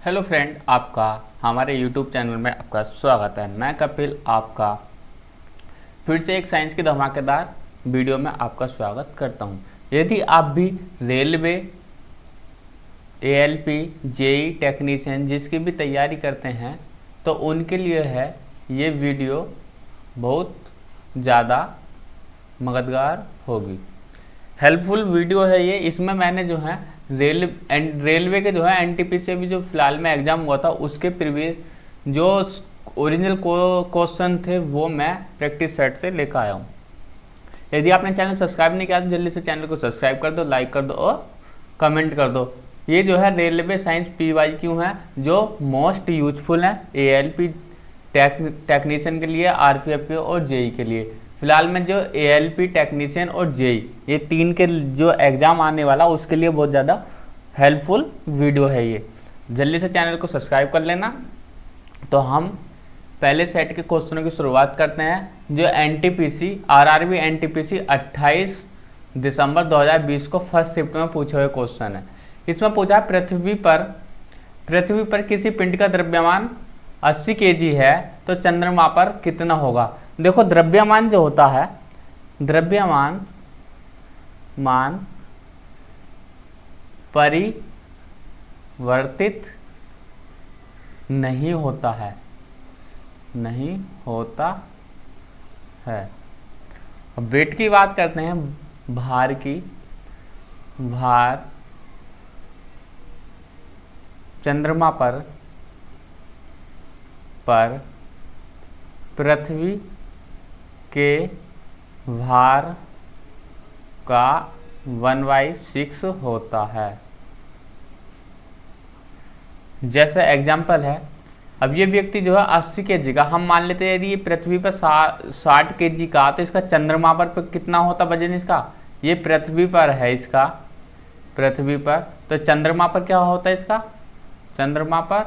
Hello friend, आपका हमारे YouTube channel में आपका स्वागत है। मैं कपिल आपका फिर से एक साइंस की धमाकेदार वीडियो में आपका स्वागत करता हूं। यदि आप भी रेलवे, एएलपी, जेई टेक्नीशियन जिसकी भी तैयारी करते हैं तो उनके लिए है ये वीडियो बहुत ज़्यादा मददगार होगी। हेल्पफुल वीडियो है ये। इसमें मैंने जो है रेलवे के जो है एनटीपीसी से भी जो फिलहाल में एग्ज़ाम हुआ था उसके प्रीवियस जो ओरिजिनल क्वेश्चन थे वो मैं प्रैक्टिस सेट से लेकर आया हूँ। यदि आपने चैनल सब्सक्राइब नहीं किया तो जल्दी से चैनल को सब्सक्राइब कर दो, लाइक कर दो और कमेंट कर दो। ये जो है रेलवे साइंस PYQ है जो मोस्ट यूजफुल है एएलपी टेक्नीशियन के लिए, आरपीएफ के और जेई के लिए। फिलहाल में जो एएलपी टेक्नीशियन और जेई ये तीन के जो एग्ज़ाम आने वाला उसके लिए बहुत ज़्यादा हेल्पफुल वीडियो है ये। जल्दी से चैनल को सब्सक्राइब कर लेना। तो हम पहले सेट के क्वेश्चनों की शुरुआत करते हैं। जो एनटीपीसी आरआरबी एनटीपीसी 28 दिसंबर 2020 को फर्स्ट शिफ्ट में पूछे हुए क्वेश्चन है। इसमें पूछा है पृथ्वी पर किसी पिंड का द्रव्यमान 80 kg है तो चंद्रमा पर कितना होगा। देखो, द्रव्यमान जो होता है, द्रव्यमान परिवर्तित नहीं होता है। अब वेट की बात करते हैं, भार चंद्रमा पर पृथ्वी के भार का 1/6 होता है। जैसे एग्जाम्पल है, अब ये व्यक्ति जो है 80 kg का, हम मान लेते हैं यदि ये पृथ्वी पर 60 kg का तो इसका चंद्रमा पर कितना होता वजन इसका। ये पृथ्वी पर है, इसका पृथ्वी पर, तो चंद्रमा पर क्या होता है इसका। चंद्रमा पर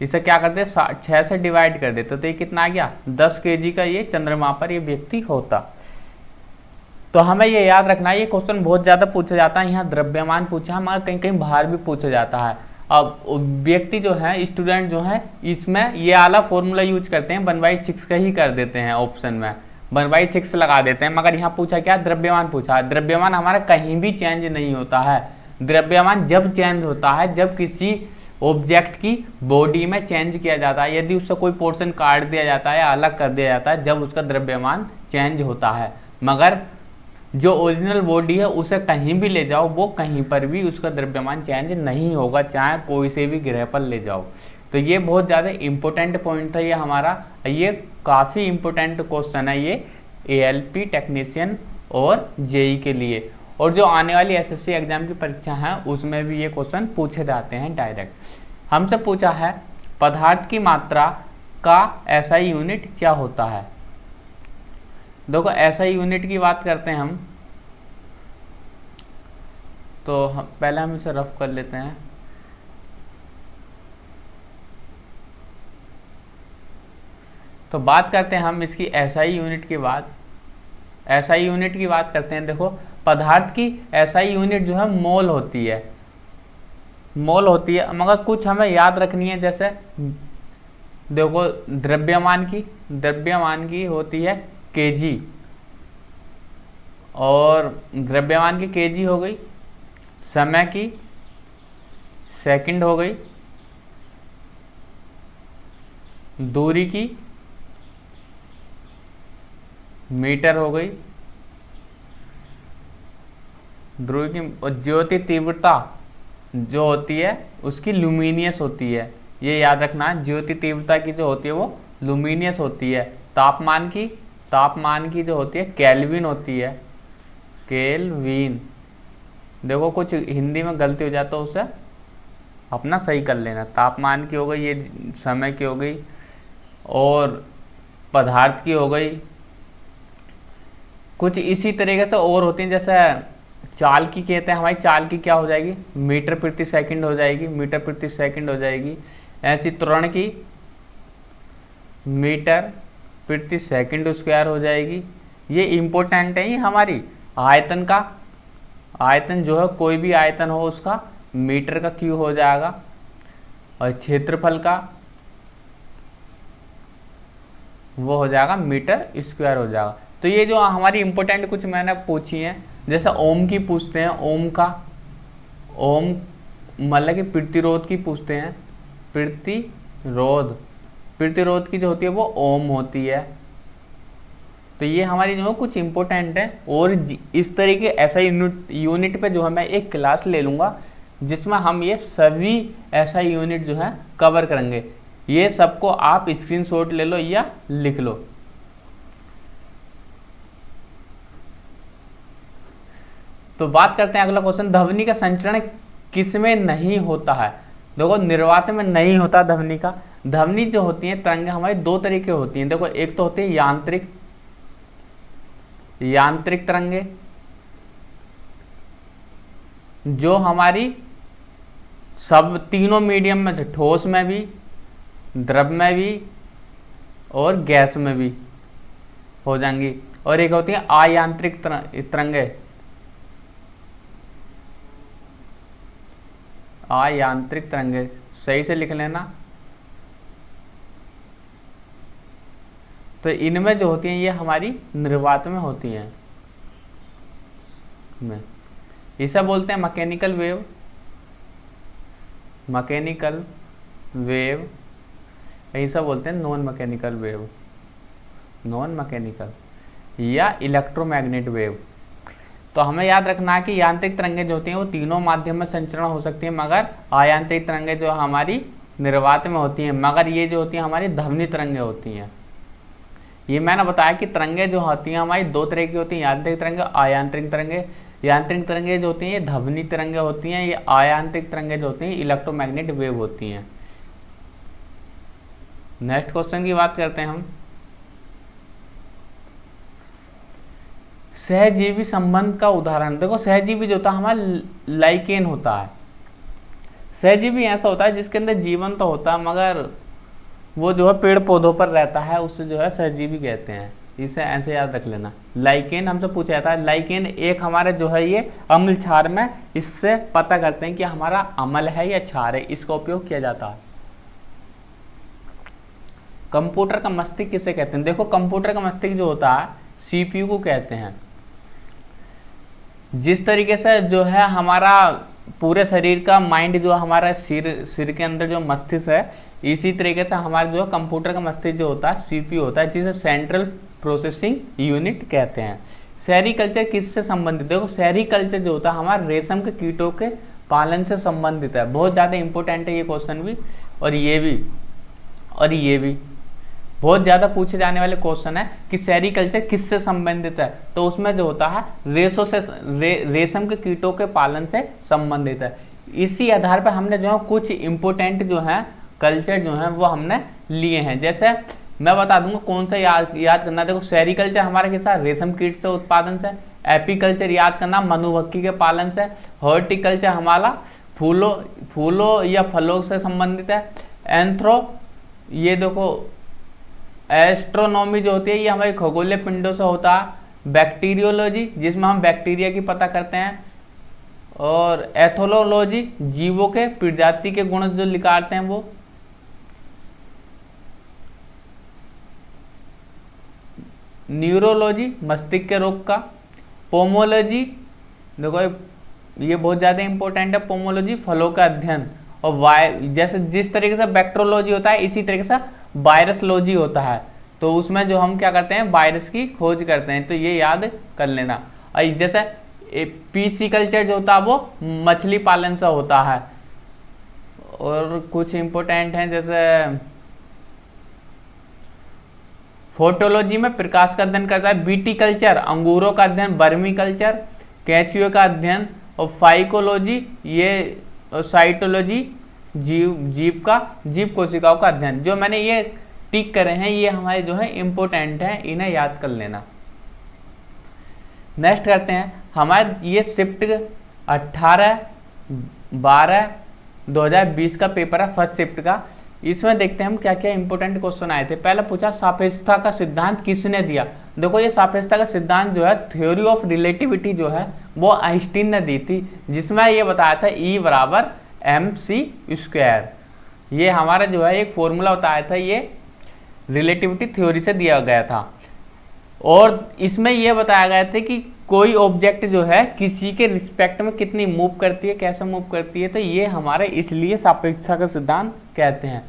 इसे क्या करते हैं 6 से डिवाइड कर देते तो ये कितना आ गया 10 kg का ये चंद्रमा पर ये व्यक्ति होता। तो हमें ये याद रखना है, ये क्वेश्चन बहुत ज़्यादा पूछा जाता है। यहाँ द्रव्यमान पूछा है मगर कहीं कहीं भार भी पूछा जाता है। अब व्यक्ति जो है, स्टूडेंट जो है, इसमें ये आला फॉर्मूला यूज करते हैं, 1/6 का ही कर देते हैं, ऑप्शन में 1/6 लगा देते हैं। मगर यहाँ पूछा क्या, द्रव्यमान पूछा है। द्रव्यमान हमारा कहीं भी चेंज नहीं होता है। द्रव्यमान जब चेंज होता है जब किसी ऑब्जेक्ट की बॉडी में चेंज किया जाता है, यदि उससे कोई पोर्शन काट दिया जाता है या अलग कर दिया जाता है, जब उसका द्रव्यमान चेंज होता है। मगर जो ओरिजिनल बॉडी है उसे कहीं भी ले जाओ, वो कहीं पर भी उसका द्रव्यमान चेंज नहीं होगा, चाहे कोई से भी ग्रह पर ले जाओ। तो ये बहुत ज़्यादा इंपॉर्टेंट पॉइंट था ये हमारा। ये काफ़ी इंपॉर्टेंट क्वेश्चन है ये एएलपी टेक्नीशियन और जेई के लिए। और जो आने वाली एसएससी एग्जाम की परीक्षा है उसमें भी ये क्वेश्चन पूछे जाते हैं डायरेक्ट। हमसे पूछा है पदार्थ की मात्रा का एसआई यूनिट क्या होता है। देखो, एसआई यूनिट की बात करते हैं हम, तो पहले हम इसे रफ कर लेते हैं। तो बात करते हैं हम इसकी एसआई यूनिट की बात। एसआई यूनिट की बात करते हैं। देखो, पदार्थ की एसआई यूनिट जो है मोल होती है, मगर कुछ हमें याद रखनी है। जैसे देखो, द्रव्यमान की होती है केजी, और द्रव्यमान की केजी हो गई, समय की सेकंड हो गई, दूरी की मीटर हो गई, ध्रुव की ज्योति तीव्रता जो होती है उसकी लुमिनियस होती है। ये याद रखना, ज्योति तीव्रता की जो होती है वो लुमिनियस होती है। तापमान की जो होती है केल्विन होती है, केल्विन। देखो, कुछ हिंदी में गलती हो जाता है उसे अपना सही कर लेना। तापमान की हो गई, ये समय की हो गई, और पदार्थ की हो गई। कुछ इसी तरीके से और होती हैं, जैसे चाल की कहते हैं, हमारी चाल की क्या हो जाएगी, मीटर प्रति सेकंड हो जाएगी। ऐसी त्वरण की मीटर प्रति सेकंड स्क्वायर हो जाएगी। ये इम्पोर्टेंट है। ये हमारी आयतन जो है, कोई भी आयतन हो उसका मीटर का क्यू हो जाएगा। और क्षेत्रफल का वो हो जाएगा मीटर स्क्वायर हो जाएगा। तो ये जो हमारी इंपॉर्टेंट कुछ मैंने पूछी हैं, जैसे ओम की पूछते हैं, ओम का, ओम मतलब कि प्रतिरोध की पूछते हैं, प्रतिरोध की जो होती है वो ओम होती है। तो ये हमारी जो कुछ इंपॉर्टेंट है। और इस तरीके ऐसा यूनिट पे जो है मैं एक क्लास ले लूँगा जिसमें हम ये सभी ऐसा यूनिट जो है कवर करेंगे। ये सबको आप स्क्रीनशॉट ले लो या लिख लो। तो बात करते हैं अगला क्वेश्चन, ध्वनि का संचरण किसमें नहीं होता है। देखो निर्वात में नहीं होता ध्वनि का। ध्वनि जो होती है तरंगें हमारी दो तरीके होती हैं। देखो एक तो होती है यांत्रिक तरंगे, जो हमारी सब तीनों मीडियम में से, ठोस में भी, द्रव में भी और गैस में भी हो जाएंगी। और एक होती है अयांत्रिक तरंगे, अयांत्रिक तरंगे, सही से लिख लेना। तो इनमें जो होती हैं ये हमारी निर्वात में होती हैं। इसे बोलते हैं मैकेनिकल वेव, ऐसा बोलते हैं नॉन मैकेनिकल या इलेक्ट्रोमैग्नेट वेव। तो हमें याद रखना है कि यांत्रिक तरंगें जो होती हैं वो तीनों माध्यम में संचरण हो सकती हैं, मगर अयांत्रिक तरंगें जो हमारी निर्वात में होती हैं, मगर ये जो होती हैं हमारी ध्वनि तरंगें होती हैं। ये मैंने बताया कि तरंगें जो होती हैं हमारी दो तरह की होती हैं, यांत्रिक तरंगे, अयांत्रिक तरंगे। यांत्रिक तरंगें जो होती हैं ये ध्वनि तरंगें होती हैं, ये अयांत्रिक तरंगें जो होती हैं इलेक्ट्रोमैग्नेट वेव होती हैं। नेक्स्ट क्वेश्चन की बात करते हैं हम, सहजीवी संबंध का उदाहरण। देखो सहजीवी जो होता है हमारा लाइकेन होता है। सहजीवी ऐसा होता है जिसके अंदर जीवन तो होता है मगर वो जो है पेड़ पौधों पर रहता है, उससे जो है सहजीवी कहते हैं। इसे ऐसे याद रख लेना। लाइकेन हमसे पूछा जाता है, लाइकेन एक हमारा जो है ये अम्ल क्षार में, इससे पता करते हैं कि हमारा अम्ल है या क्षार है, इसका उपयोग किया जाता है। कंप्यूटर का मस्तिष्क किसे कहते हैं। देखो कंप्यूटर का मस्तिष्क जो होता है सीपीयू को कहते हैं। जिस तरीके से जो है हमारा पूरे शरीर का माइंड जो हमारा सिर के अंदर जो मस्तिष्क है, इसी तरीके से हमारे जो कंप्यूटर का मस्तिष्क जो होता है सीपीयू होता है, जिसे सेंट्रल प्रोसेसिंग यूनिट कहते हैं। सेरीकल्चर किससे संबंधित। देखो सेरीकल्चर जो होता है हमारे रेशम के कीटों के पालन से संबंधित है। बहुत ज़्यादा इंपॉर्टेंट है ये क्वेश्चन भी, और ये भी बहुत ज़्यादा पूछे जाने वाले क्वेश्चन है कि सेरीकल्चर किससे संबंधित है। तो उसमें जो होता है रेशम के कीटों के पालन से संबंधित है। इसी आधार पर हमने जो है कुछ इंपॉर्टेंट जो है कल्चर जो है वो हमने लिए हैं। जैसे मैं बता दूंगा कौन सा याद करना। देखो सेरीकल्चर हमारे के साथ रेशम कीट से उत्पादन से, एपीकल्चर याद करना मधुमक्खी के पालन से, हॉर्टिकल्चर हमारा फूलों या फलों से संबंधित है, ये देखो एस्ट्रोनॉमी जो होती है ये हमारे खगोलीय पिंडों से होता है, बैक्टीरियोलॉजी जिसमें हम बैक्टीरिया की पता करते हैं, और एथोलॉजी जीवों के प्रजाति के गुण जो निकालते हैं वो, न्यूरोलॉजी मस्तिष्क के रोग का, पोमोलॉजी देखो ये बहुत ज़्यादा इंपॉर्टेंट है, पोमोलॉजी फलों का अध्ययन, और जैसे जिस तरीके से बैक्टीरियोलॉजी होता है इसी तरीके से वायरसलॉजी होता है। तो उसमें जो हम क्या करते हैं वायरस की खोज करते हैं, तो ये याद कर लेना। और जैसे पीसीकल्चर जो होता है वो मछली पालन से होता है, और कुछ इंपॉर्टेंट हैं जैसे फोटोलॉजी में प्रकाश का अध्ययन करता है, बीटीकल्चर अंगूरों का अध्ययन, वर्मीकल्चर कैचुए का अध्ययन, और फाइकोलॉजी ये साइटोलॉजी जीव कोशिकाओं का अध्ययन। जो मैंने ये टिक करे हैं ये हमारे जो है इंपॉर्टेंट हैं, इन्हें याद कर लेना। नेक्स्ट करते हैं हमारे ये शिफ्ट 18/12/2020 का पेपर है, फर्स्ट शिफ्ट का। इसमें देखते हैं हम क्या क्या इंपॉर्टेंट क्वेश्चन आए थे। पहला पूछा सापेक्षता का सिद्धांत किसने दिया। देखो ये सापेक्षता का सिद्धांत जो है थ्योरी ऑफ रिलेटिविटी जो है वो आइंस्टीन ने दी थी, जिसमें ये बताया था E = mc²। ये हमारा जो है एक फॉर्मूला बताया था, ये रिलेटिविटी थ्योरी से दिया गया था। और इसमें यह बताया गया था कि कोई ऑब्जेक्ट जो है किसी के रिस्पेक्ट में कितनी मूव करती है, कैसे मूव करती है, तो ये हमारे इसलिए सापेक्षता का सिद्धांत कहते हैं।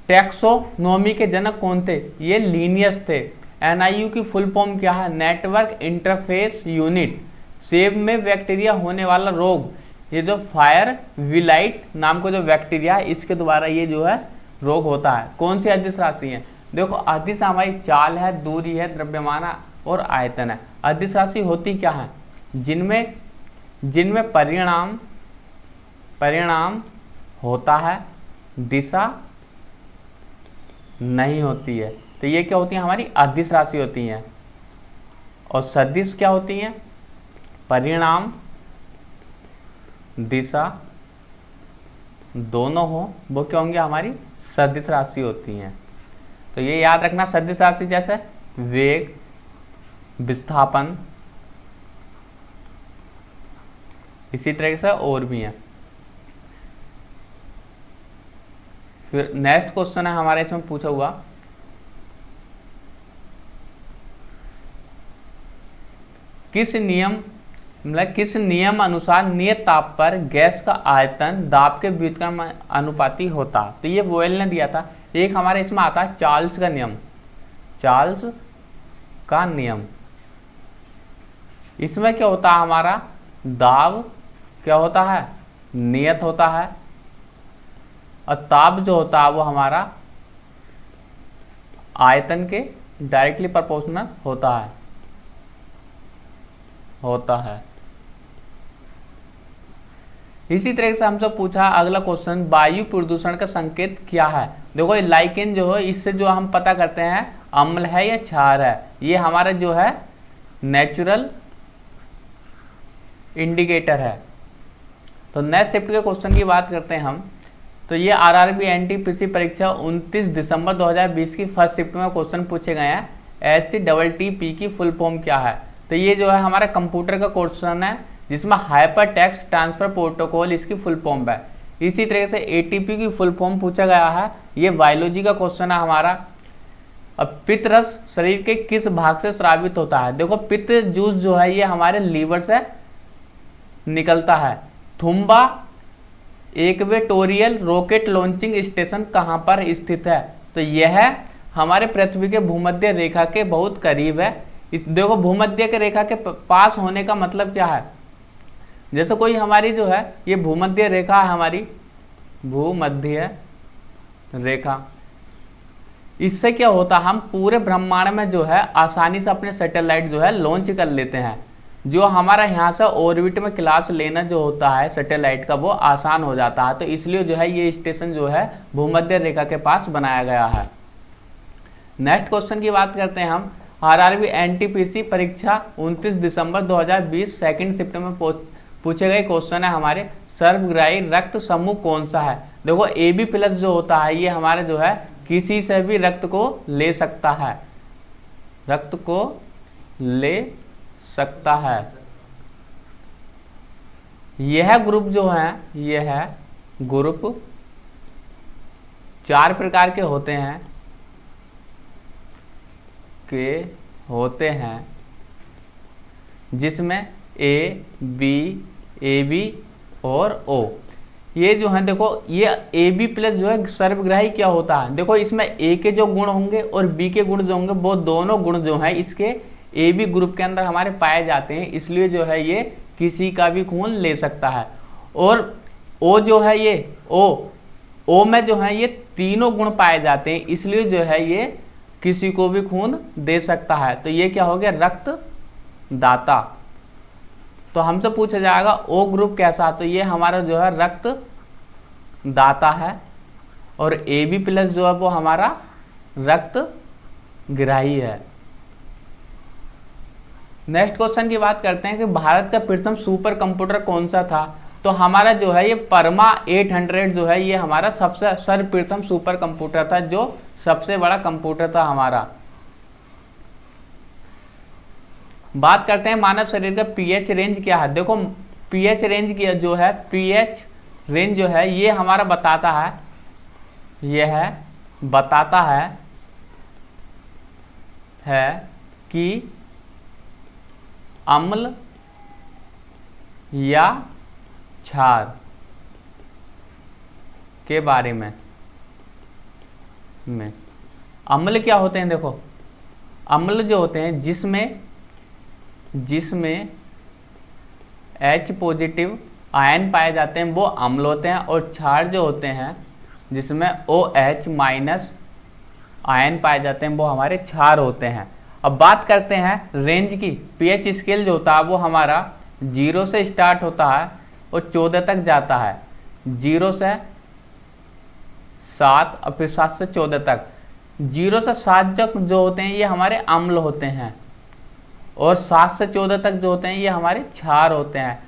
टैक्सोनॉमी के जनक कौन थे? ये लीनियस थे। NIU की फुल फॉर्म क्या है? Network interface unit. सेब में बैक्टीरिया होने वाला रोग, ये जो फायर विलाइट नाम का जो बैक्टीरिया है, इसके द्वारा ये जो है रोग होता है। कौन सी अदिश राशि है? देखो अदिश हमारी चाल है, दूरी है, द्रव्यमान और आयतन है। अदिश राशि होती क्या है? जिनमें परिणाम होता है, दिशा नहीं होती है, तो ये क्या होती है? हमारी अदिश राशि होती हैं। और सदिश क्या होती हैं? परिणाम दिशा दोनों हो, वो क्या होंगे? हमारी सदिश राशि होती हैं। तो ये याद रखना, सदिश राशि जैसे वेग, विस्थापन, इसी तरह से और भी हैं। फिर नेक्स्ट क्वेश्चन है हमारे इसमें पूछा हुआ, किस नियम अनुसार नियत ताप पर गैस का आयतन दाब के व्युत्क्रम अनुपाती होता? तो ये बोयल ने दिया था। एक हमारे इसमें आता है चार्ल्स का नियम। चार्ल्स का नियम, इसमें क्या होता है? हमारा दाब क्या होता है? नियत होता है, और ताप जो होता है वो हमारा आयतन के डायरेक्टली प्रोपोर्शनल होता है। इसी तरह से हमसे पूछा अगला क्वेश्चन, वायु प्रदूषण का संकेत क्या है? देखो ये लाइकेन जो है, इससे जो हम पता करते हैं अम्ल है या क्षार है, ये हमारा जो है नेचुरल इंडिकेटर है। तो नेक्स्ट शिफ्ट के क्वेश्चन की बात करते हैं हम। तो ये RRB NTPC परीक्षा 29 दिसंबर 2020 की फर्स्ट शिफ्ट में क्वेश्चन पूछे गए हैं। HTTP की फुल फॉर्म क्या है? तो ये जो है हमारा कंप्यूटर का क्वेश्चन है, जिसमें हाइपर टेक्स्ट ट्रांसफर प्रोटोकॉल इसकी फुल फॉर्म है। इसी तरह से ATP की फुल फॉर्म पूछा गया है, ये बायोलॉजी का क्वेश्चन है हमारा। अब पित्त रस शरीर के किस भाग से स्रावित होता है? देखो पित्त जूस जो है ये हमारे लीवर से निकलता है। Thumba equatorial rocket launching station कहाँ पर स्थित है? तो यह हमारे पृथ्वी के भूमध्य रेखा के बहुत करीब है। देखो भूमध्य के रेखा के पास होने का मतलब क्या है? जैसे कोई हमारी जो है ये भूमध्य रेखा है, हमारी भूमध्य रेखा, इससे क्या होता है? हम पूरे ब्रह्मांड में जो है आसानी से अपने सैटेलाइट जो है लॉन्च कर लेते हैं। जो हमारा यहाँ से ऑर्बिट में क्लास लेना जो होता है सैटेलाइट का, वो आसान हो जाता है। तो इसलिए जो है ये स्टेशन जो है भूमध्य रेखा के पास बनाया गया है। नेक्स्ट क्वेश्चन की बात करते हैं हम। RRB NTPC परीक्षा 29 दिसंबर 2020 सेकंड शिफ्ट में पूछे गए क्वेश्चन है हमारे, सर्वग्राही रक्त समूह कौन सा है? देखो AB+ जो होता है ये हमारे जो है किसी से भी रक्त को ले सकता है, रक्त को ले सकता है। यह ग्रुप जो है, यह ग्रुप 4 प्रकार के होते हैं, जिसमें AB और O। ये जो है देखो ये AB+ जो है सर्वग्राही क्या होता है? देखो इसमें A के जो गुण होंगे और B के गुण जो होंगे, वो दोनों गुण जो है इसके AB ग्रुप के अंदर हमारे पाए जाते हैं। इसलिए जो है ये किसी का भी खून ले सकता है। और O जो है ये O में जो है ये तीनों गुण पाए जाते हैं, इसलिए जो है ये किसी को भी खून दे सकता है। तो ये क्या हो गया? रक्त दाता। तो हमसे पूछा जाएगा O ग्रुप कैसा? तो ये हमारा जो है रक्त दाता है, और AB+ जो है वो हमारा रक्त ग्राही है। नेक्स्ट क्वेश्चन की बात करते हैं कि भारत का प्रथम सुपर कंप्यूटर कौन सा था? तो हमारा जो है ये परमा 800 जो है ये हमारा सबसे सर्वप्रथम सुपर कंप्यूटर था, जो सबसे बड़ा कंप्यूटर था हमारा। बात करते हैं मानव शरीर का pH रेंज क्या है? देखो pH रेंज की जो है, pH रेंज जो है ये हमारा बताता है यह बताता है कि अम्ल या क्षार के बारे में अम्ल क्या होते हैं? देखो, अम्ल जो होते हैं जिसमें H पॉजिटिव आयन पाए जाते हैं वो अम्ल होते हैं, और क्षार जो होते हैं जिसमें OH माइनस आयन पाए जाते हैं वो हमारे क्षार होते हैं। अब बात करते हैं रेंज की। pH स्केल जो होता है वो हमारा 0 से स्टार्ट होता है और 14 तक जाता है। 0 से 7 और फिर 7 से 14 तक। 0 से 7 तक जो होते हैं ये हमारे अम्ल होते हैं, और 7 से 14 तक जो होते हैं ये हमारे क्षार होते हैं।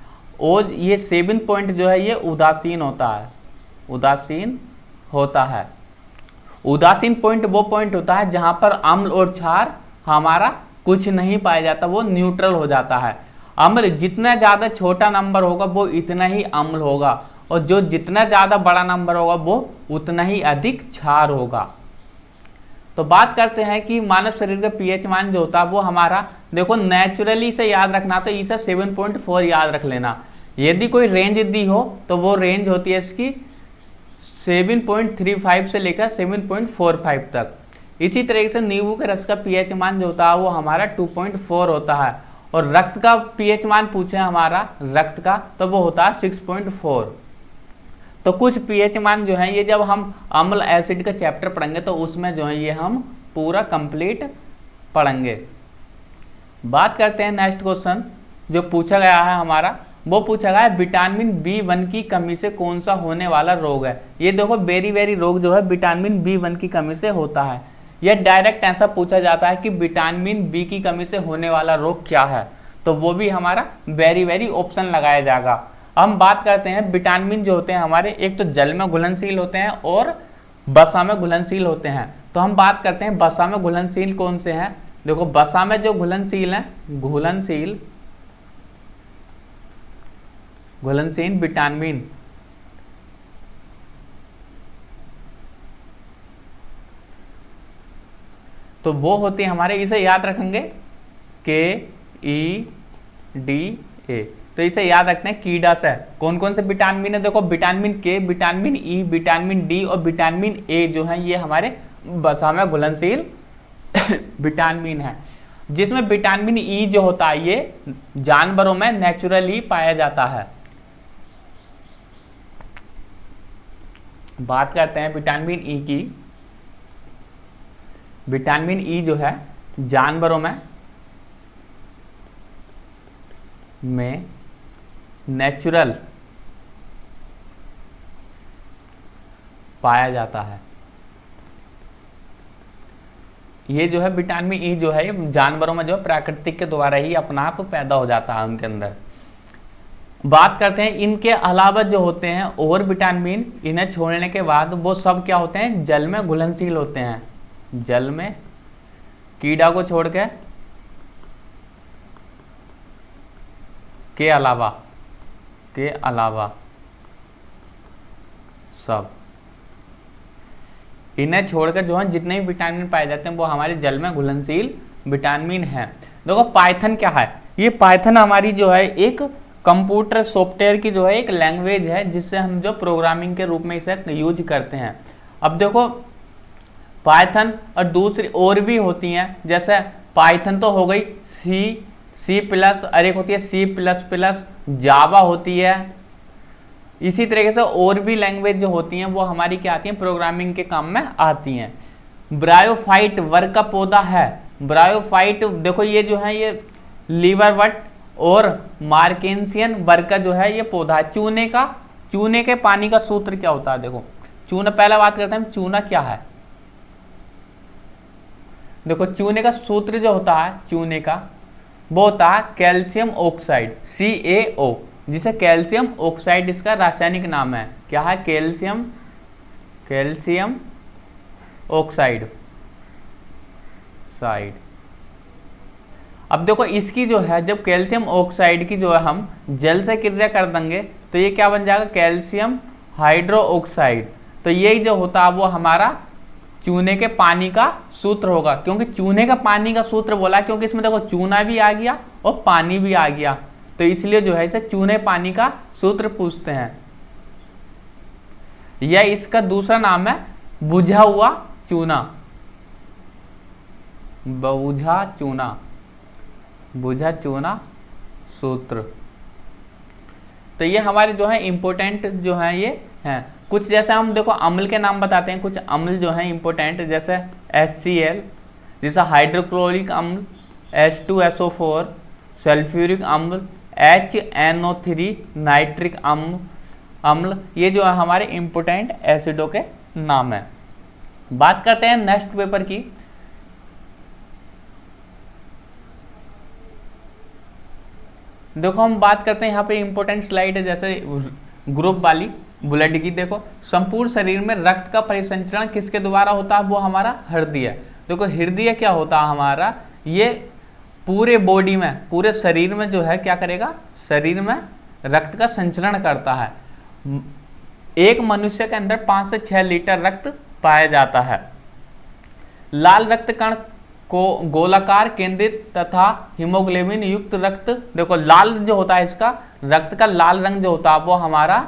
और ये 7 पॉइंट जो है ये उदासीन होता है। उदासीन पॉइंट वो पॉइंट होता है जहां पर अम्ल और क्षार हमारा कुछ नहीं पाया जाता, वो न्यूट्रल हो जाता है। अम्ल जितना ज़्यादा छोटा नंबर होगा वो इतना ही अम्ल होगा, और जो जितना ज़्यादा बड़ा नंबर होगा वो उतना ही अधिक क्षार होगा। तो बात करते हैं कि मानव शरीर का pH मान जो होता है वो हमारा, देखो नेचुरली से याद रखना तो इसे 7.4 याद रख लेना। यदि कोई रेंज दी हो तो वो रेंज होती है इसकी 7.35 से लेकर 7.45 तक। इसी तरीके से नींबू के रस का pH मान जो होता है वो हमारा 2.4 होता है, और रक्त का pH मान पूछे हमारा रक्त का तो वो होता है 6.4। तो कुछ pH मान जो है ये जब हम अम्ल एसिड का चैप्टर पढ़ेंगे तो उसमें जो है ये हम पूरा कंप्लीट पढ़ेंगे। बात करते हैं नेक्स्ट क्वेश्चन जो पूछा गया है हमारा, वो पूछा गया है विटामिन B1 की कमी से कौन सा होने वाला रोग है। ये देखो बेरी रोग जो है विटामिन B1 की कमी से होता है। यह डायरेक्ट ऐसा पूछा जाता है कि विटामिन B की कमी से होने वाला रोग क्या है, तो वो भी हमारा वेरी ऑप्शन लगाया जाएगा। हम बात करते हैं विटामिन जो होते हैं हमारे, एक तो जल में घुलनशील होते हैं और वसा में घुलनशील होते हैं। तो हम बात करते हैं वसा में घुलनशील कौन से हैं। देखो वसा में जो घुलनशील है, घुलनशील विटामिन तो वो होते हैं हमारे, इसे याद रखेंगे KEDA। तो इसे याद रखते हैं कीड़ा से। कौन कौन से विटामिन है? देखो vitamin K, vitamin E, vitamin D और विटामिन A जो है ये हमारे वसा में घुलनशील विटामिन है। जिसमें विटामिन E जो होता है ये जानवरों में नेचुरली पाया जाता है। बात करते हैं विटामिन E की। विटामिन E जो है जानवरों में नेचुरल पाया जाता है। ये जो है विटामिन E जो है ये जानवरों में जो प्राकृतिक के द्वारा ही अपना आप पैदा हो जाता है उनके अंदर। बात करते हैं इनके अलावा जो होते हैं और विटामिन, इन्हें छोड़ने के बाद वो सब क्या होते हैं? जल में घुलनशील होते हैं। जल में कीड़ा को छोड़ के अलावा सब, इन्हें छोड़कर जो है जितने भी विटामिन पाए जाते हैं वो हमारे जल में घुलनशील विटामिन हैं। देखो पाइथन क्या है? ये पाइथन हमारी जो है एक कंप्यूटर सॉफ्टवेयर की जो है एक लैंग्वेज है जिससे हम जो प्रोग्रामिंग के रूप में इसे यूज करते हैं। अब देखो पाइथन और दूसरी और भी होती हैं, जैसे पाइथन तो हो गई, सी प्लस, और एक होती है C++, जावा होती है। इसी तरीके से और भी लैंग्वेज जो होती हैं वो हमारी क्या आती हैं? प्रोग्रामिंग के काम में आती हैं। ब्रायोफाइट वर्ग का पौधा है। ब्रायोफाइट देखो ये जो है ये लीवरवट और मार्केंसियन वर्ग का जो है ये पौधा है। चूने के पानी का सूत्र क्या होता है? देखो चूना, पहला बात करते हैं चूना क्या है। देखो चूने का सूत्र जो होता है चूने का वो होता है कैल्शियम ऑक्साइड, CaO, जिसे कैल्शियम ऑक्साइड इसका रासायनिक नाम है। क्या है? Calcium oxide. अब देखो इसकी जो है जब कैल्शियम ऑक्साइड की जो है हम जल से क्रिया कर देंगे तो ये क्या बन जाएगा? Calcium hydroxide. तो यही जो होता है वो हमारा चूने के पानी का सूत्र होगा। क्योंकि चूने का पानी का सूत्र बोला क्योंकि इसमें देखो चूना भी आ गया और पानी भी आ गया, तो इसलिए जो है इसे चूने पानी का सूत्र पूछते हैं। या इसका दूसरा नाम है बुझा हुआ चूना, बुझा चूना, बुझा चूना सूत्र। तो ये हमारे जो है इंपॉर्टेंट जो है ये हैं। कुछ जैसे हम देखो अम्ल के नाम बताते हैं, कुछ अम्ल जो है इंपॉर्टेंट, जैसे HCl, जैसा हाइड्रोक्लोरिक अम्ल, H2SO4, सल्फ्यूरिक अम्ल, HNO3, नाइट्रिक अम्ल, ये जो है हमारे इंपॉर्टेंट एसिडों के नाम है। बात करते हैं नेक्स्ट पेपर की। देखो हम बात करते हैं यहाँ पे इंपॉर्टेंट स्लाइड है, जैसे ग्रुप वाली बुलेट की। देखो संपूर्ण शरीर में रक्त का परिसंचरण किसके द्वारा होता है, वो हमारा हृदय। देखो हृदय क्या होता है हमारा, ये पूरे बॉडी में, पूरे शरीर में जो है क्या करेगा, शरीर में रक्त का संचरण करता है। एक मनुष्य के अंदर 5 से 6 लीटर रक्त पाया जाता है। लाल रक्त कण को गोलाकार केंद्रित तथा हीमोग्लोबिन युक्त रक्त, देखो लाल जो होता है इसका रक्त का लाल रंग जो होता है वो हमारा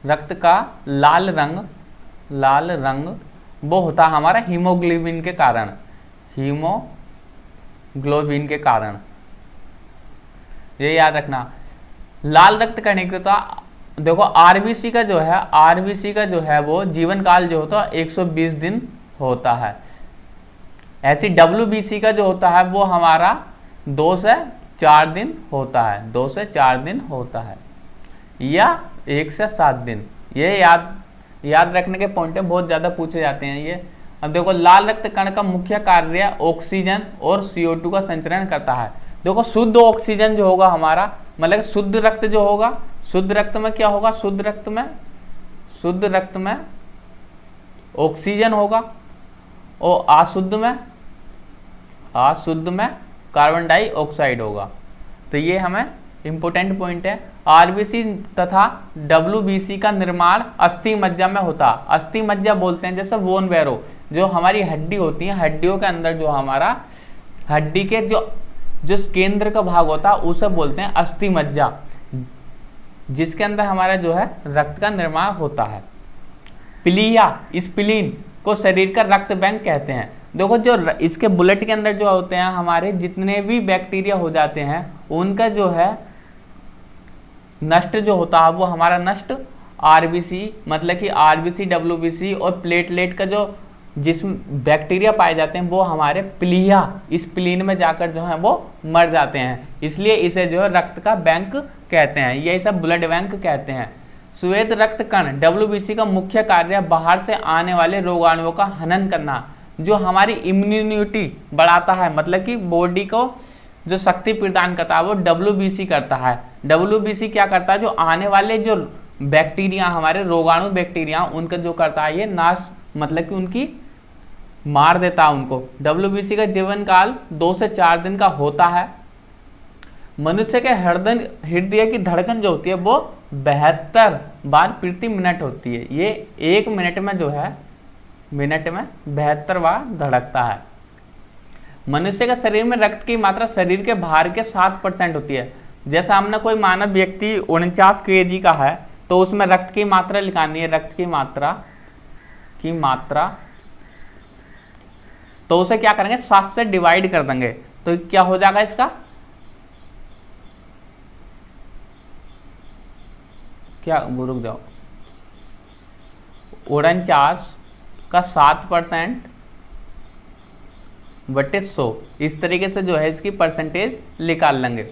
रक्त का लाल रंग वो होता है हमारा हीमोग्लोबिन के कारण, हीमोग्लोबिन के कारण, ये याद रखना। लाल रक्त कणिका, देखो आरबीसी का जो है वो जीवन काल जो होता है 120 दिन होता है। ऐसी डब्ल्यूबीसी का जो होता है वो हमारा 2 से 4 दिन होता है, 2 से 4 दिन होता है, या 1 से 7 दिन। ये याद रखने के पॉइंट बहुत ज़्यादा पूछे जाते हैं ये। अब देखो लाल रक्त कण का मुख्य कार्य ऑक्सीजन और CO2 का संचरण करता है। देखो शुद्ध ऑक्सीजन जो होगा हमारा, मतलब शुद्ध रक्त जो होगा, शुद्ध रक्त में क्या होगा, शुद्ध रक्त में ऑक्सीजन होगा और अशुद्ध में कार्बन डाइऑक्साइड होगा। तो ये हमें इंपॉर्टेंट पॉइंट है। आरबीसी तथा डब्ल्यूबीसी का निर्माण अस्थि मज्जा में होता। अस्थि मज्जा बोलते हैं जैसे बोन बैरो, जो हमारी हड्डी होती है, हड्डियों के अंदर जो हमारा हड्डी के जो केंद्र का भाग होता है उसे बोलते हैं अस्थि मज्जा, जिसके अंदर हमारा जो है रक्त का निर्माण होता है। प्लीहा, स्प्लीन को शरीर का रक्त बैंक कहते हैं। देखो जो इसके बुलेट के अंदर जो होते हैं हमारे जितने भी बैक्टीरिया हो जाते हैं उनका जो है नष्ट जो होता है वो हमारा नष्ट आरबीसी, मतलब कि आरबीसी, डब्ल्यूबीसी और प्लेटलेट का जो जिसम बैक्टीरिया पाए जाते हैं वो हमारे प्लीहा, स्प्लीन में जाकर जो है वो मर जाते हैं। इसलिए इसे जो है रक्त का बैंक कहते हैं, ये सब ब्लड बैंक कहते हैं। श्वेत रक्त कण डब्ल्यूबीसी का मुख्य कार्य बाहर से आने वाले रोगाणुओं का हनन करना, जो हमारी इम्यूनिटी बढ़ाता है, मतलब कि बॉडी को जो शक्ति प्रदान करता है वो डब्ल्यूबीसी करता है। डब्ल्यूबीसी क्या करता है, जो आने वाले जो बैक्टीरिया हमारे रोगाणु बैक्टीरिया उनका जो करता है ये नाश, मतलब कि उनकी मार देता है उनको। डब्ल्यूबीसी का जीवन काल 2 से 4 दिन का होता है। मनुष्य के हृदय की धड़कन जो होती है वो 72 बार प्रति मिनट होती है। ये 1 मिनट में जो है मिनट में 72 बार धड़कता है। मनुष्य के शरीर में रक्त की मात्रा शरीर के भार के 7% होती है। जैसा हमने कोई मानव व्यक्ति 49 kg का है तो उसमें रक्त की मात्रा लिखानी है, रक्त की मात्रा तो उसे क्या करेंगे 7 से डिवाइड कर देंगे, तो क्या हो जाएगा इसका, क्या रुक जाओ, 49 का 7% बटे 100, इस तरीके से जो है इसकी परसेंटेज निकाल लेंगे।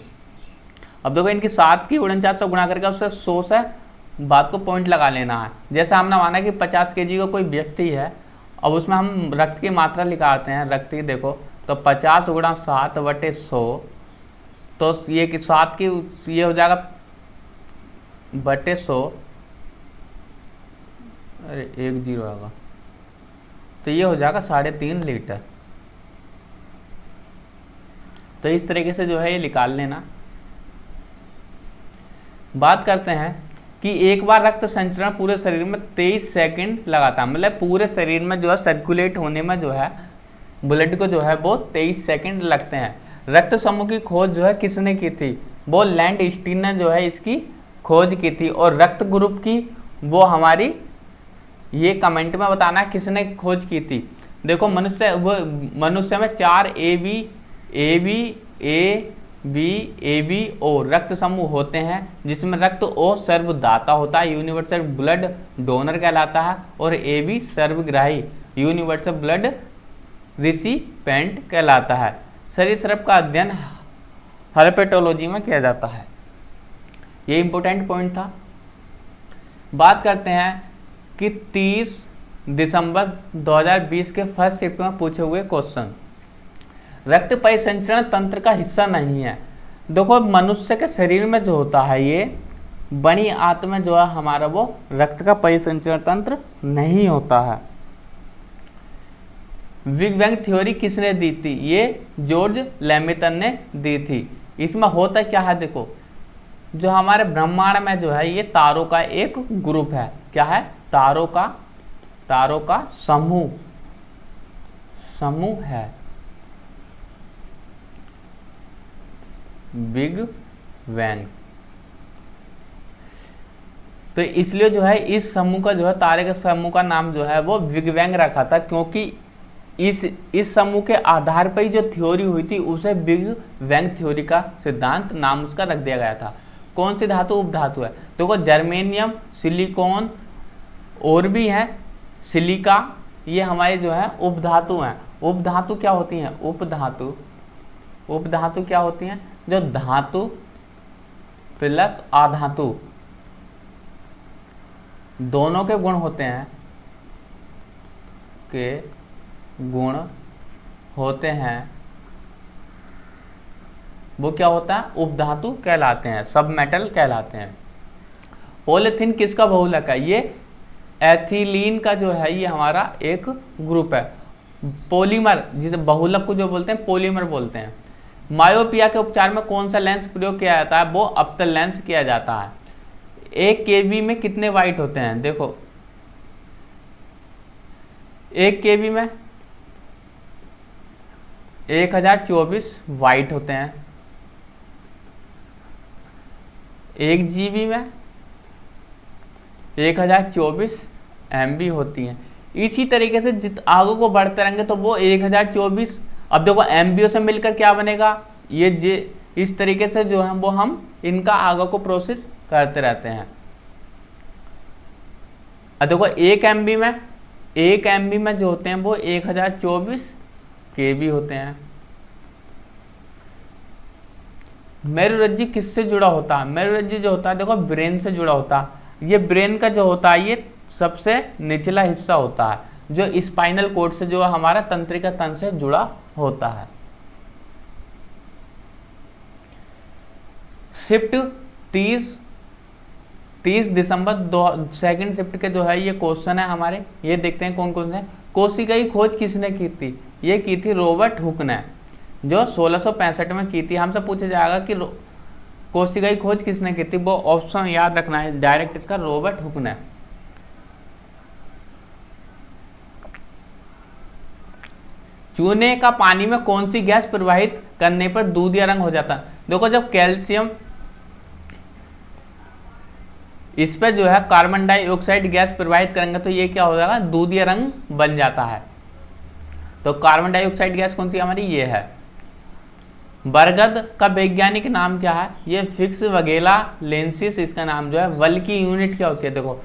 अब देखो इनकी 7 की 49 से गुणा करके उससे 100 से बात को पॉइंट लगा लेना है। जैसे हमने माना कि 50 kg का कोई व्यक्ति है, अब उसमें हम रक्त की मात्रा लिखाते हैं, रक्त की देखो तो 50 गुणा 7 बटे 100, तो ये कि 7 की ये हो जाएगा बटे 100, अरे 1 0 आएगा, तो ये हो जाएगा 3.5 लीटर। तो इस तरीके से जो है ये निकाल लेना। बात करते हैं कि एक बार रक्त संचरण पूरे शरीर में 23 सेकंड लगाता है, मतलब पूरे शरीर में जो है सर्कुलेट होने में जो है ब्लड को जो है वो 23 सेकंड लगते हैं। रक्त समूह की खोज जो है किसने की थी, वो लैंडस्टीन ने जो है इसकी खोज की थी। और रक्त ग्रुप की वो हमारी, ये कमेंट में बताना किसने खोज की थी। देखो मनुष्य में 4 ए बी ओ रक्त समूह होते हैं, जिसमें रक्त ओ सर्वदाता होता है, यूनिवर्सल ब्लड डोनर कहलाता है, और ए बी सर्वग्राही यूनिवर्सल ब्लड रिसिपेंट कहलाता है। शरीर स्राव का अध्ययन हर्पेटोलॉजी में किया जाता है। ये इंपॉर्टेंट पॉइंट था। बात करते हैं कि 30 दिसंबर 2020 के फर्स्ट शिफ्ट में पूछे हुए क्वेश्चन, रक्त परिसंचरण तंत्र का हिस्सा नहीं है। देखो मनुष्य के शरीर में जो होता है ये बड़ी आंत में जो है हमारा वो रक्त का परिसंचरण तंत्र नहीं होता है। बिग बैंग थ्योरी किसने दी थी, ये जॉर्ज लेमितन ने दी थी। इसमें होता क्या है, देखो जो हमारे ब्रह्मांड में जो है ये तारों का एक ग्रुप है। क्या है, तारों का समूह है, बिग बैंग। तो इसलिए जो है इस समूह का जो है तारे के समूह का नाम जो है वो बिग बैंग रखा था, क्योंकि इस समूह के आधार पर ही जो थ्योरी हुई थी उसे बिग बैंग थ्योरी का सिद्धांत नाम उसका रख दिया गया था। कौन सी धातु उपधातु है, देखो जर्मेनियम, सिलिकॉन और भी है, सिलिका, ये हमारे जो है उपधातु हैं। उपधातु क्या होती हैं, उपधातु क्या होती हैं, जो धातु प्लस आधातु दोनों के गुण होते हैं, वो क्या होता है, उपधातु कहलाते हैं, सब मेटल कहलाते हैं। पॉलीथीन किसका बहुलक है, ये एथिलीन का जो है ये हमारा एक ग्रुप है। पॉलीमर जिसे बहुलक को जो बोलते हैं पॉलीमर बोलते हैं। मायोपिया के उपचार में कौन सा लेंस प्रयोग किया जाता है, वो अप्तल लेंस किया जाता है। 1 kb में कितने वाइट होते हैं, देखो 1 kb में 1024 वाइट होते हैं। 1 GB में 1024 MB होती हैं। इसी तरीके से आगे को बढ़ते रहेंगे तो वो 1024, अब देखो MB से मिलकर क्या बनेगा, ये इस तरीके से जो है वो हम इनका आगे को प्रोसेस करते रहते हैं। अब देखो 1 MB में जो होते हैं वो 1024 KB होते हैं। मेरुरज्जु किससे जुड़ा होता है, मेरुरज्जु जो होता है देखो ब्रेन से जुड़ा होता है। ये ब्रेन का जो होता है ये सबसे निचला हिस्सा होता है, जो स्पाइनल कोड से जो हमारा तंत्रिका तंत्र से जुड़ा होता है। शिफ्ट 30 दिसंबर सेकंड शिफ्ट के जो है ये क्वेश्चन है हमारे, ये देखते हैं कौन कौन से। कोशिका की खोज किसने की थी, ये की थी रॉबर्ट हुक ने, जो 1665 में की थी। हमसे पूछा जाएगा कि कोशिका की खोज किसने की थी, वो ऑप्शन याद रखना है डायरेक्ट इसका, रॉबर्ट हुक ने। चूने का पानी में कौन सी गैस प्रवाहित करने पर दूधिया रंग हो जाता है, देखो जब कैल्शियम इस पर जो है कार्बन डाइऑक्साइड गैस प्रवाहित करेंगे तो ये क्या हो जाएगा, दूधिया रंग बन जाता है। तो कार्बन डाइऑक्साइड गैस कौन सी हमारी, ये है। बरगद का वैज्ञानिक नाम क्या है, ये फिक्स वगेला लेंसिस इसका नाम जो है। बल की यूनिट क्या होती है, देखो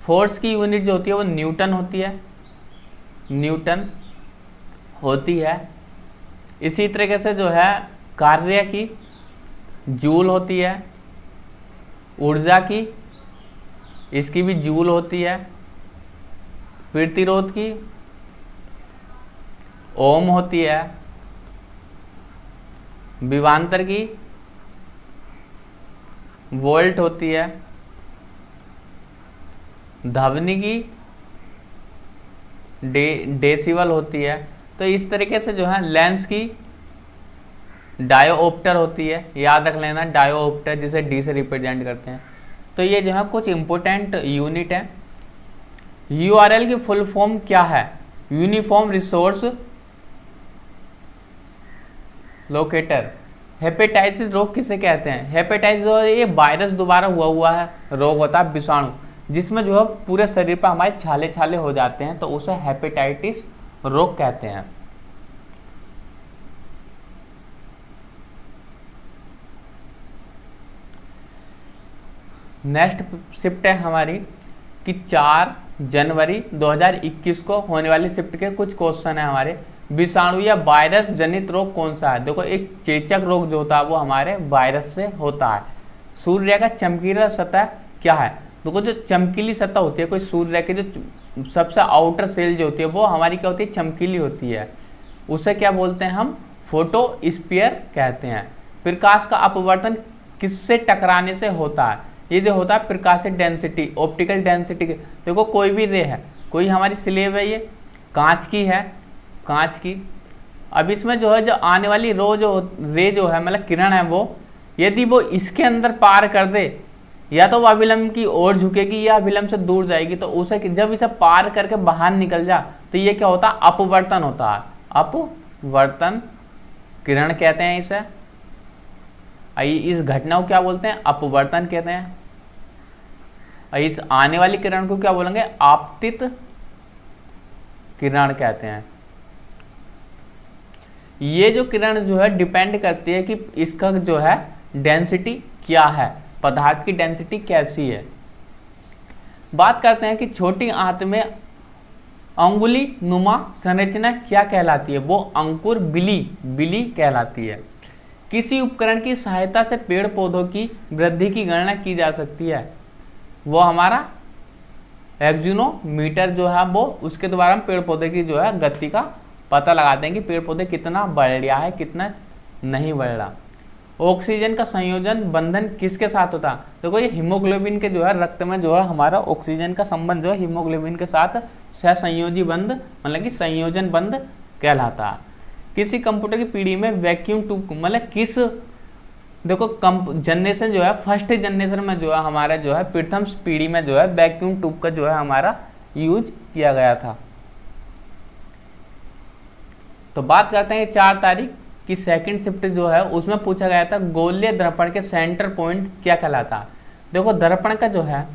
फोर्स की यूनिट जो होती है वो न्यूटन होती है। इसी तरीके से जो है कार्य की जूल होती है, ऊर्जा की इसकी भी जूल होती है, प्रतिरोध की ओम होती है, विभवांतर की वोल्ट होती है, ध्वनि की डेसिबल होती है। तो इस तरीके से जो है लेंस की डायोप्टर होती है, याद रख लेना डायोप्टर, जिसे डी से रिप्रेजेंट करते हैं। तो तो ये जो है कुछ इंपॉर्टेंट यूनिट है। यूआरएल की फुल फॉर्म क्या है? Uniform resource locator. हेपेटाइटिस रोग किसे कहते हैं? हेपेटाइटिस ये वायरस दोबारा हुआ है रोग होता है, विषाणु, जिसमें जो है पूरे शरीर पर हमारे छाले छाले हो जाते हैं, तो उसे हेपेटाइटिस रोग कहते हैं। नेक्स्ट शिफ्ट है हमारी कि 4 जनवरी 2021 को होने वाली शिफ्ट के कुछ क्वेश्चन है हमारे। विषाणु या वायरस जनित रोग कौन सा है? देखो एक चेचक रोग जो होता है वो हमारे वायरस से होता है। सूर्य का चमकीला सतह क्या है? देखो जो चमकीली सतह होती है, कोई सूर्य की जो सबसे आउटर सेल जो होती है वो हमारी क्या होती है? चमकीली होती है। उसे क्या बोलते हैं हम? फोटोस्फीयर कहते हैं। प्रकाश का अपवर्तन किससे टकराने से होता है? ये जो होता है प्रकाशिक डेंसिटी, ऑप्टिकल डेंसिटी। देखो कोई भी रे है, कोई हमारी स्लेब है, ये कांच की है, कांच की। अब इसमें जो है जो आने वाली रे जो है मतलब किरण है, वो यदि वो इसके अंदर पार कर दे, या तो वो अभिलंब की ओर झुकेगी या अभिलंब से दूर जाएगी, तो उसे जब इसे पार करके बाहर निकल जा तो ये क्या होता है? अपवर्तन होता है। अपवर्तन किरण कहते हैं इसे। इस घटना को क्या बोलते हैं? अपवर्तन कहते हैं। इस आने वाली किरण को क्या बोलेंगे? आपतित किरण कहते हैं। ये जो किरण जो है डिपेंड करती है कि इसका जो है डेंसिटी क्या है, पदार्थ की डेंसिटी कैसी है। बात करते हैं कि छोटी आंत में अंगुली नुमा संरचना क्या कहलाती है? वो अंकुर बिली कहलाती है। किसी उपकरण की सहायता से पेड़ पौधों की वृद्धि की गणना की जा सकती है? वो हमारा एक्जिनोमीटर जो है, वो उसके द्वारा हम पेड़ पौधे की जो है गति का पता लगाते हैं कि पेड़ पौधे कितना बढ़ रहा है, कितना नहीं बढ़ रहा। ऑक्सीजन का संयोजन बंधन किसके साथ होता है? देखो ये हीमोग्लोबिन के जो है रक्त में जो है हमारा ऑक्सीजन का संबंध जो है हीमोग्लोबिन के साथ सहसंयोजी बंध मतलब कि संयोजन बंध कहलाता है। किसी कंप्यूटर की पीढ़ी में वैक्यूम ट्यूब मतलब किस, देखो जनरेशन जो है फर्स्ट जनरेशन में जो है हमारा जो है प्रथम पीढ़ी में जो है वैक्यूम ट्यूब का जो है हमारा यूज किया गया था। तो बात करते हैं 4 तारीख की सेकंड शिफ्ट जो है उसमें पूछा गया था गोलीय दर्पण के सेंटर पॉइंट क्या कहलाता है? देखो दर्पण का जो है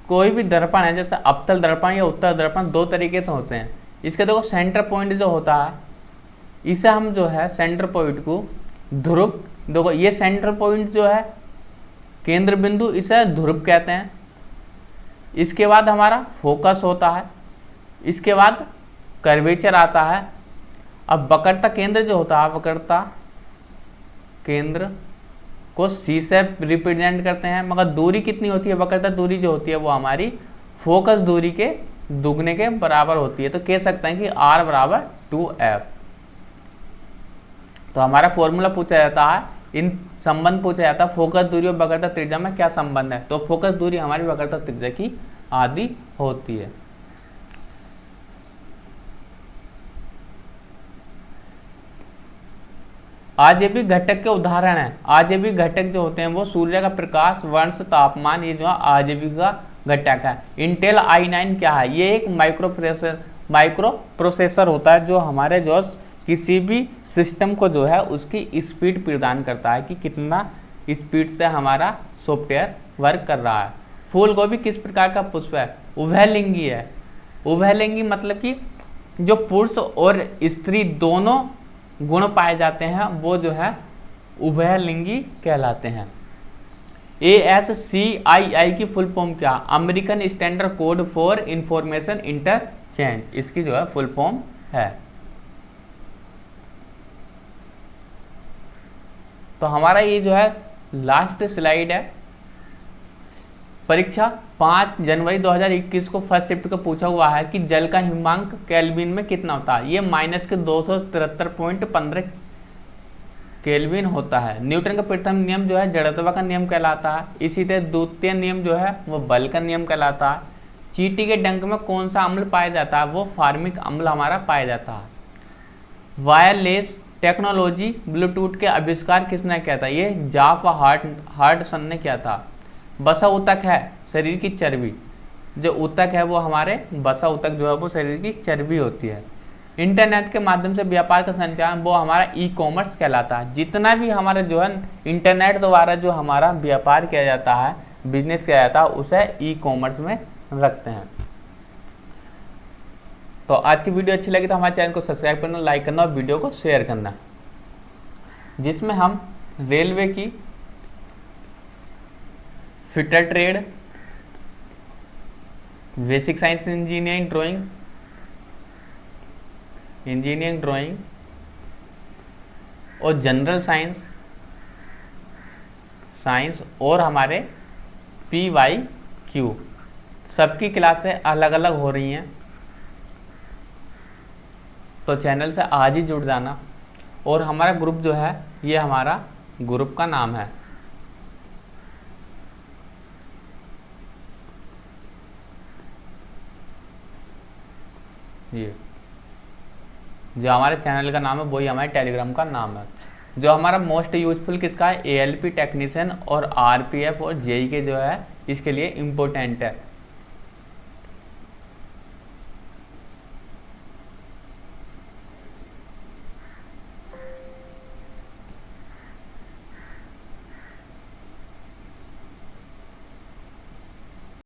कोई भी दर्पण है, जैसे अवतल दर्पण या उत्तल दर्पण, 2 तरीके से होते हैं। इसके देखो सेंटर पॉइंट जो होता है, इसे हम जो है सेंटर पॉइंट को ध्रुव, देखो ये सेंटर पॉइंट जो है केंद्र बिंदु, इसे ध्रुव कहते हैं। इसके बाद हमारा फोकस होता है, इसके बाद कर्वेचर आता है। अब वक्रता केंद्र जो होता है, वक्रता केंद्र को सी से रिप्रेजेंट करते हैं, मगर दूरी कितनी होती है? वक्रता दूरी जो होती है वो हमारी फोकस दूरी के दुगने के बराबर होती है। तो कह सकते हैं कि R बराबर 2F। तो हमारा फॉर्मूला पूछा जाता है, इन संबंध पूछा जाता है, फोकस दूरी और वक्रता त्रिज्या में क्या संबंध है? तो फोकस दूरी हमारी वक्रता त्रिज्या की आधी होती है। आजैविक घटक के उदाहरण हैं। आजैविक घटक जो होते हैं वो सूर्य का प्रकाश, वर्ष, तापमान, ये जो है आजैविक घटक है। इंटेल i9 क्या है? ये एक माइक्रो प्रोसेसर होता है जो हमारे जो किसी भी सिस्टम को जो है उसकी स्पीड प्रदान करता है कि कितना स्पीड से हमारा सॉफ्टवेयर वर्क कर रहा है। फूल गोभी किस प्रकार का पुष्प है? उभयलिंगी है। उभयलिंगी मतलब कि जो पुरुष और स्त्री दोनों गुण पाए जाते हैं वो जो है उभयलिंगी कहलाते हैं। ASCII की फुल फॉर्म क्या? American standard code for information interchange, इसकी जो है फुल फॉर्म है। तो हमारा ये जो है लास्ट स्लाइड है। परीक्षा 5 जनवरी 2021 को फर्स्ट शिफ्ट को पूछा हुआ है कि जल का हिमांक केल्विन में कितना होता है? ये -273.15 केल्विन होता है। न्यूटन का प्रथम नियम जो है जड़त्व का नियम कहलाता है। इसी तरह द्वितीय नियम जो है वो बल का नियम कहलाता है। चींटी के डंक में कौन सा अम्ल पाया जाता है? वो फार्मिक अम्ल हमारा पाया जाता है। वायरलेस टेक्नोलॉजी ब्लूटूथ के आविष्कार किसने किया था? ये जाफ हार्टसन ने किया था। वसा ऊतक है शरीर की चर्बी, जो ऊतक है वो हमारे वसा ऊतक जो है वो शरीर की चर्बी होती है। इंटरनेट के माध्यम से व्यापार का संचालन वो हमारा ई कॉमर्स कहलाता है। जितना भी हमारा जो है इंटरनेट द्वारा जो हमारा व्यापार किया जाता है, बिजनेस किया जाता है, उसे ई कॉमर्स में रखते हैं। तो आज की वीडियो अच्छी लगी तो हमारे चैनल को सब्सक्राइब करना, लाइक करना और वीडियो को शेयर करना, जिसमें हम रेलवे की fitter trade, basic science engineering drawing और जनरल साइंस और हमारे PYQ सबकी क्लासें अलग अलग हो रही हैं। तो चैनल से आज ही जुड़ जाना। और हमारा ग्रुप जो है ये हमारा ग्रुप का नाम है, ये जो हमारे चैनल का नाम है वही हमारे टेलीग्राम का नाम है। जो हमारा मोस्ट यूजफुल किसका है, ALP टेक्नीशियन और RPF और JEE के जो है इसके लिए इम्पोर्टेंट है।